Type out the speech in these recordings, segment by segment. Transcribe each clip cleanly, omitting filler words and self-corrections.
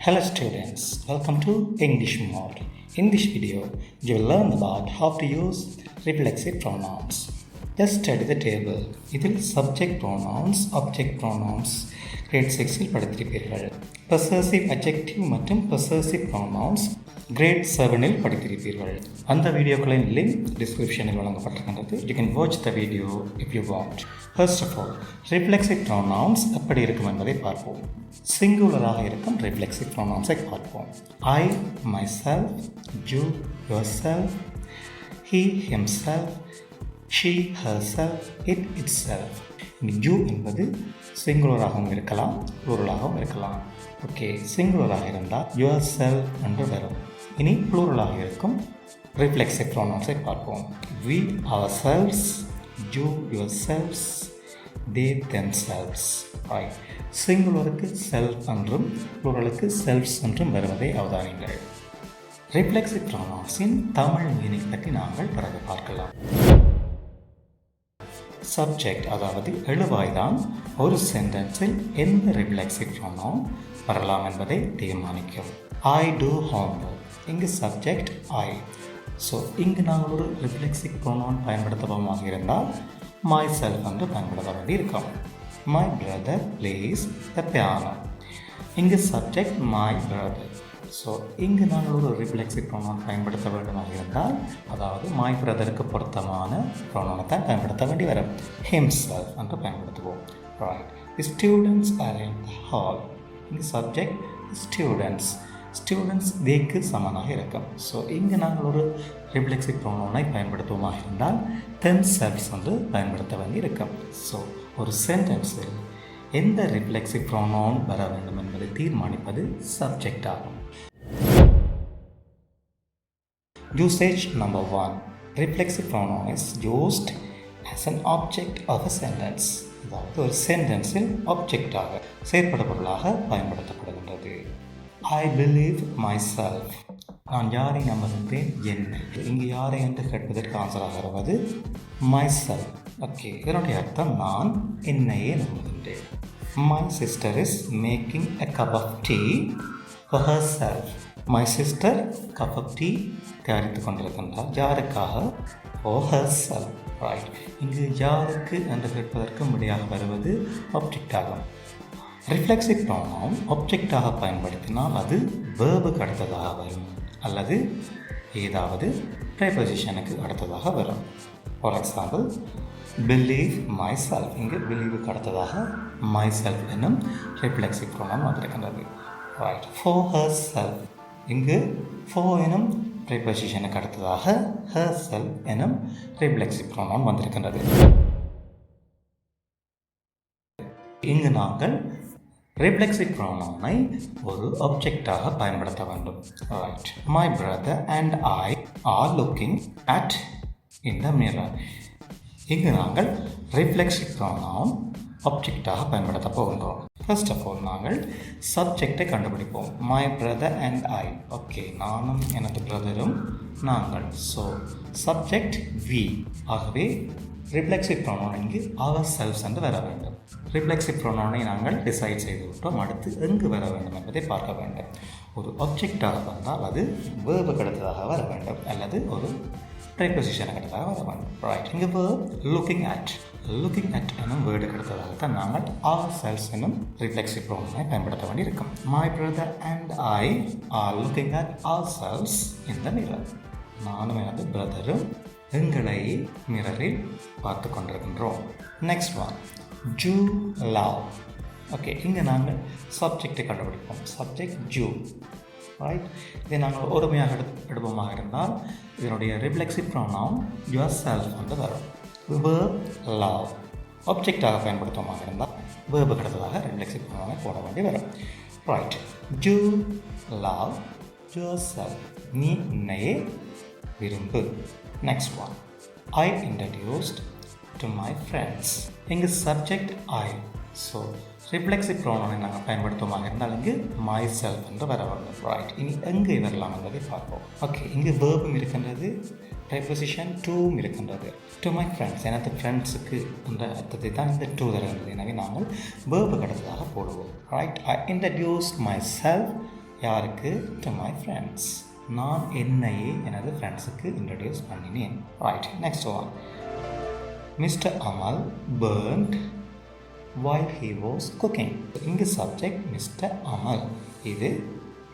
Hello students, welcome to English Mode. In this video, you will learn about how to use reflexive pronouns. Just study the table. இதில் subject pronouns, object pronouns, grade 6இல் படித்திருப்பீர்கள். Possessive adjective மற்றும் possessive pronouns grade 7இல் படித்திருப்பீர்கள். அந்த வீடியோக்களின் link டிஸ்கிரிப்ஷனில் வழங்கப்பட்டிருக்கின்றது. You can watch the video if you want. First of all, reflexive pronouns எப்படி இருக்கும் என்பதை பார்ப்போம். சிங்குலராக இருக்கும் reflexive pronounsஐ பார்ப்போம். I, myself, you, yourself, he, himself, she, herself, it, itself. you என்பது சிங்குலராகவும் இருக்கலாம், ப்ளூரலாகவும் இருக்கலாம். ஓகே, சிங்குலராக இருந்தால் yourself என்று வரும். இனி ப்ளூரலாக இருக்கும் reflexive pronounsஐ பார்ப்போம். we, ourselves, you, yourselves, they, themselves. right. சிங்குலருக்கு செல்ஃப் என்றும் ப்ளூரலுக்கு செல்ஃப்ஸ் என்றும் வருவதை அவதானிங்கள். ரிஃப்ளெக்சிவ் ப்ரோனவுன்ஸின் தமிழ் மீனிங் பற்றி நாங்கள் பிறகு பார்க்கலாம். சப்ஜெக்ட் அதாவது எழுவாய்தான் ஒரு சென்டென்ஸில் எந்த ரிஃப்ளெக்சிவ் ப்ரோனவுன் வரலாம் என்பதை தீர்மானிக்கும். ஐ டூ ஹோம்ஒர்க், இங்கு சப்ஜெக்ட் ஐ. ஸோ இங்கு நாங்கள் ஒரு ரிஃப்ளெக்சிவ் ப்ரோனவுன் பயன்படுத்துவோமாக இருந்தால் மை செல்ஃப் என்று பயன்படுத்த வேண்டி இருக்கும். My brother place the piano, இங்கு சப்ஜெக்ட் மை பிரதர். ஸோ இங்கு நாங்கள் ஒரு ரிஃப்ளெக்சிவ் ப்ரோனவுன் பயன்படுத்த வேண்டுமாக இருந்தால், அதாவது மை பிரதருக்கு பொருத்தமான ப்ரோனவுனை தான் பயன்படுத்த வேண்டி வரும். ஹிம்செல்ஃப் என்று பயன்படுத்துவோம். Right. Students are in the hall, இங்கு சப்ஜெக்ட் ஸ்டூடெண்ட்ஸ். ஸ்டூடெண்ட்ஸ் தேக்கு சமனாக இருக்கும். ஸோ இங்கு நாங்கள் ஒரு ரிஃப்ளெக்சிவ் ப்ரோனவுனை பயன்படுத்துவோமாக இருந்தால் தெம்செல்வ்ஸ் வந்து பயன்படுத்த வேண்டி இருக்கும். ஸோ ஒரு சென்டென்ஸில் எந்த ரிஃப்ளெக்சிவ் ப்ரோனவுன் வர வேண்டும் என்பதை தீர்மானிப்பது சப்ஜெக்ட் ஆகும். Usage number 1. Reflexive pronoun is used as an object of a sentence. அதாவது ஒரு சென்டென்ஸில் ஆப்ஜெக்டாக செயற்பட பொருளாக பயன்படுத்தப்படுகின்றது. I believe myself, நான் யாரை நம்புகின்றேன் என்னை. இங்கு யாரை என்று கேட்பதற்கு ஆன்சராக வருவது myself. ஓகே, இதனுடைய அர்த்தம் நான் என்னையே நம்புகின்றேன். My sister is making a cup of tea for herself. My sister cup of tea தயாரித்து கொண்டிருக்கின்றார். யாருக்காக? for herself. ரைட். இங்கு யாருக்கு என்று கேட்பதற்கு முடியாக வருவது ஆப்ஜெக்ட் ஆகும். ரிஃப்ளெக்சிவ் ப்ரோனவுன் ஆப்ஜெக்டாக பயன்படுத்தினால் அது வேர்புக்கு அடுத்ததாக வரும் அல்லது ஏதாவது ப்ரீபொசிஷனுக்கு அடுத்ததாக வரும். For example, believe my self, இங்கு பிலீவுக்கு அடுத்ததாக மை செல்ஃப் என்னும் ரிஃப்ளெக்சிவ் ப்ரோனவுன் வந்திருக்கின்றது. ரைட். ஃபார் ஹர் செல்ஃப், இங்கு ஃபார் எனும் ப்ரீபொசிஷனுக்கு அடுத்ததாக ஹர் செல்ஃப் எனும் ரிஃப்ளெக்சிவ் ப்ரோனவுன் வந்திருக்கின்றது. இங்கு நாங்கள் ரிஃப்ளெக்சிவ் ப்ரோனவுனை ஒரு ஆப்ஜெக்டாக பயன்படுத்த வேண்டும். Right. My brother and I are looking at in the mirror. இங்கு நாங்கள் ரிஃப்ளெக்சிவ் ப்ரோனவுன் ஆப்ஜெக்டாக பயன்படுத்த போகின்றோம். ஃபர்ஸ்ட் ஆஃப் ஆல் நாங்கள் சப்ஜெக்டை கண்டுபிடிப்போம். My brother and I. Okay, நானும் எனது பிரதரும் நாங்கள். So subject we. ஆகவே ரிஃப்ளெக்சிவ் ப்ரோனவுன் இங்கு அவர் செல்ஃப்ஸ் என்று வர வேண்டும். ரிஃப்ளெக்சிவ் ப்ரோனவுனை நாங்கள் டிசைட் செய்து விட்டோம். அடுத்து எங்கு வர வேண்டும் என்பதை பார்க்க வேண்டும். ஒரு ஆப்ஜெக்டாக வந்தால் அது வேர்புக்கு அடுத்ததாக வர வேண்டும் அல்லது ஒரு ப்ரீபொசிஷனுக்கு அடுத்ததாக வர வேண்டும். ரைட். இங்கு verb looking at. Looking at என்னும் வேர்டுக்கு அடுத்ததாகத்தான் நாங்கள் அவர் செல்ஸ் என்னும் ரிஃப்ளெக்சிவ் ப்ரோனவுனை பயன்படுத்த வேண்டியிருக்கும். My brother and I are looking at ourselves in the mirror. நானும் எனது பிரதரும் எங்களை மிரரில் பார்த்து கொண்டிருக்கின்றோம். Next one, you love. Okay, இங்கே நாங்கள் சப்ஜெக்டை கண்டுபிடிப்போம். Subject you. ரைட். இதை நாங்கள் ஒருமையாக எடுப்போமாக இருந்தால் இதனுடைய ரிஃப்ளெக்சிவ் ப்ரோனவுன் யுவர் செல்ஃப் வந்து வரும். Verb love. ஆப்ஜெக்டாக பயன்படுத்துவோமாக இருந்தால் வேர்பு கிடைத்ததாக ரிஃப்ளெக்சிவ் ப்ரோனவுனை போட வேண்டி வரும். Right. You love yourself, நீ உன்னையே விரும்பு. Next one, I introduced to my friends. இங்கு சப்ஜெக்ட் ஐ. ஸோ ரிஃப்ளெக்சிவ் ப்ரோனவுனை நாங்கள் பயன்படுத்துவோமாக இருந்தால் இங்கு மை செல்ஃப் என்று வர வேண்டும். ரைட். இனி எங்கே வரலாம் என்பதை பார்ப்போம். ஓகே, இங்கு வேர்பும் இருக்கின்றது, ப்ரீபொசிஷன் டூவும் இருக்கின்றது. டு மை ஃப்ரெண்ட்ஸ், எனது ஃப்ரெண்ட்ஸுக்கு என்ற அர்த்தத்தை தான் இந்த டூ தருகின்றது. எனவே நாங்கள் வேர்பு கடத்ததாக போடுவோம். Right. I introduce myself யாருக்கு? To my friends. நான் என்னையே எனது ஃப்ரெண்ட்ஸுக்கு இன்ட்ரடியூஸ் பண்ணினேன். Right, next one. Mister Amal burned while he was cooking. இங்கு சப்ஜெக்ட் மிஸ்டர் அமல், இது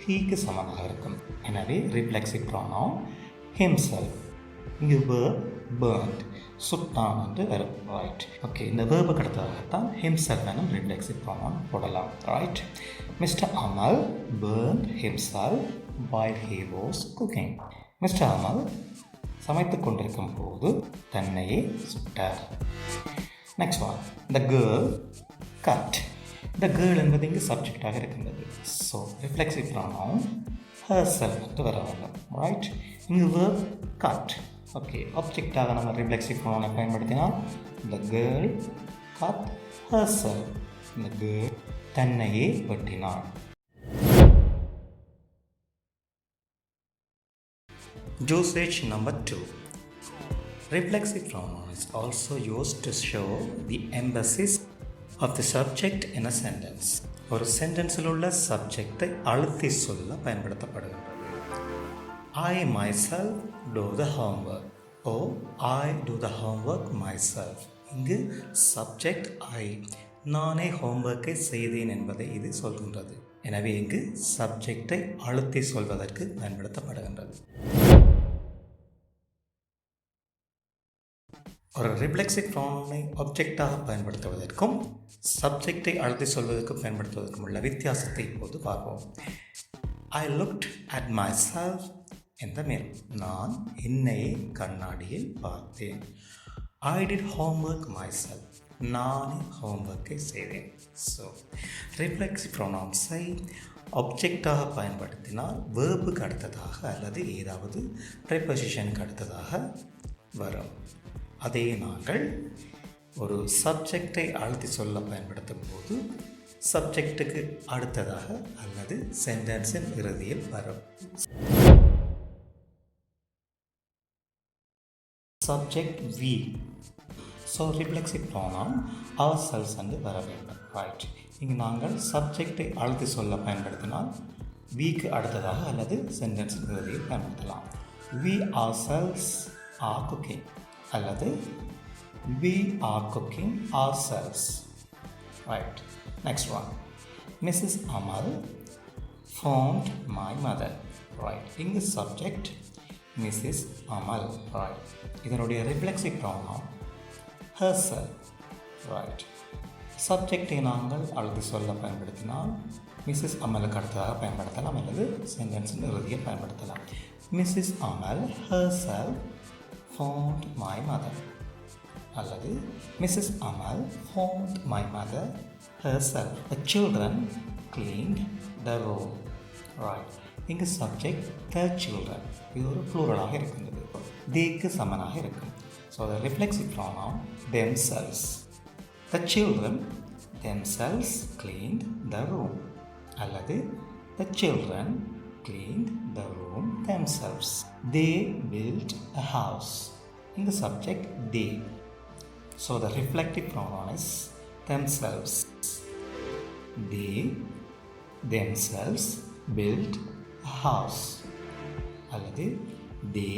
ஹீக்கு சமமாக இருக்கும். எனவே ரிஃப்ளெக்சிவ் ப்ரோனவுன் himself. இங்கு verb burned, சுட்டான் என்று வரும். Right, okay. இந்த வேர்புக்கு அடுத்ததாகத்தான் himself எனும் ரிஃப்ளெக்சிவ் ப்ரோனவுன் போடலாம். Right, mister Amal burned himself while he was cooking. Mister Amal சமைத்து கொண்டிருக்கும் போது தன்னையே சுட்டார். Next one. The girl cut. The girl என்பது இங்கு சப்ஜெக்டாக இருக்கின்றது. ஸோ ரிஃப்ளெக்சிவ் ப்ரோனவுன் herself என்று வர வேண்டும். ரைட், இங்கு verb cut. ஓகே, ஆப்ஜெக்டாக நம்ம ரிஃப்ளெக்சிவ் ப்ரோனவுனை பயன்படுத்தினால் த கேர்ள் கட் herself. இந்த கேர்ள் தன்னையே வெட்டினாள். Usage number 2. Reflexive pronoun is also used to show the emphasis of the subject in a sentence. ஒரு சென்டென்ஸில் உள்ள சப்ஜெக்டை அழுத்தி சொல்ல பயன்படுத்தப்படுகின்றது. I myself do the homework. Or I do the homework myself. இங்கு subject I, நானே ஹோம்ஒர்க்கை செய்தேன் என்பதை இது சொல்கின்றது. எனவே இங்கு சப்ஜெக்டை அழுத்தி சொல்வதற்கு பயன்படுத்தப்படுகின்றது. ஒரு ரிஃப்ளெக்சிவ் ப்ரோனவுனை ஆப்ஜெக்டாக பயன்படுத்துவதற்கும் சப்ஜெக்டை அழுத்தி சொல்வதற்கும் பயன்படுத்துவதற்கும் உள்ள வித்தியாசத்தை இப்போது பார்ப்போம். ஐ looked at my self in the mirror. நான் என்னையே கண்ணாடியில் பார்த்தேன். I did homework my self. நானே ஹோம்ஒர்க்கை செய்தேன். ஸோ ரிஃப்ளெக்சிவ் ப்ரோனவுன்ஸை ஆப்ஜெக்டாக பயன்படுத்தினால் வேர்புக்கு அடுத்ததாக அல்லது ஏதாவது ப்ரிபோசிஷனுக்கு அடுத்ததாக வரும். அதே நாங்கள் ஒரு சப்ஜெக்டை அழுத்தி சொல்ல பயன்படுத்தும் போது சப்ஜெக்டுக்கு அடுத்ததாக அல்லது சென்டென்ஸின் இறுதியில் வரும். Subject we. So reflexive pronoun ourselves என்று வர வேண்டும். ரைட், இங்கு நாங்கள் சப்ஜெக்டை அழுத்தி சொல்ல பயன்படுத்தினால் விக்கு அடுத்ததாக அல்லது சென்டென்ஸின் இறுதியில் பயன்படுத்தலாம். we ourselves are cooking அல்லது we are cooking ourselves. Right, next one. Mrs. Amal phoned my mother. Right, இங்கு சப்ஜெக்ட் Mrs. Amal. Right, இதனுடைய ரிஃப்ளெக்சிவ் ப்ரோனவுன் herself. Right, சப்ஜெக்டை நாங்கள் அழுத்தி சொல்ல பயன்படுத்தினால் மிஸ்ஸஸ் அமலுக்கு அடுத்ததாக பயன்படுத்தலாம் அல்லது சென்டென்ஸின் இறுதியில் பயன்படுத்தலாம். Mrs. Amal herself phoned my mother அல்லது Mrs. Amal phoned my mother herself. The children cleaned the room. Right, இங்கு சப்ஜெக்ட் the children, இது ஒரு ப்ளூரலாக இருக்கின்றது. தேக்கு சமனாக இருக்கும். So the reflexive pronoun themselves. The children themselves cleaned the room அல்லது the children cleaned the room themselves. They built a house. In the subject they. So the reflective pronoun is themselves. They themselves built a house. அல்லது they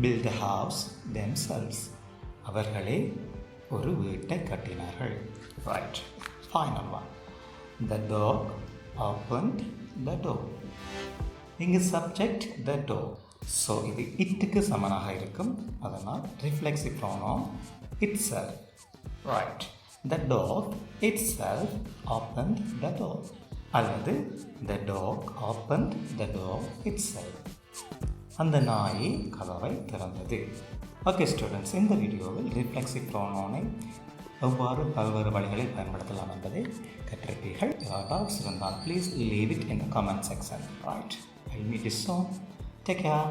built a house themselves. அவர்களே ஒரு வீட்டை கட்டினார்கள். Right, final one. The dog opened the door. இங்கு subject the door. So இது இட்டுக்கு சமனாக இருக்கும். அதனால் reflexive pronoun itself. Right, the dog itself opened the door அல்லது the dog opened the door itself. அந்த நாய் கதவை திறந்தது. ஓகே ஸ்டூடெண்ட்ஸ், இந்த வீடியோவில் ரிஃப்ளெக்சிவ் ப்ரோனவுனை எவ்வாறு பல்வேறு வழிகளில் பயன்படுத்தலாம் என்பதை கற்றிருப்பீர்கள். டவுட்ஸ் இருந்தால் please leave it in the comment section. Right, I'll meet you soon. Take care.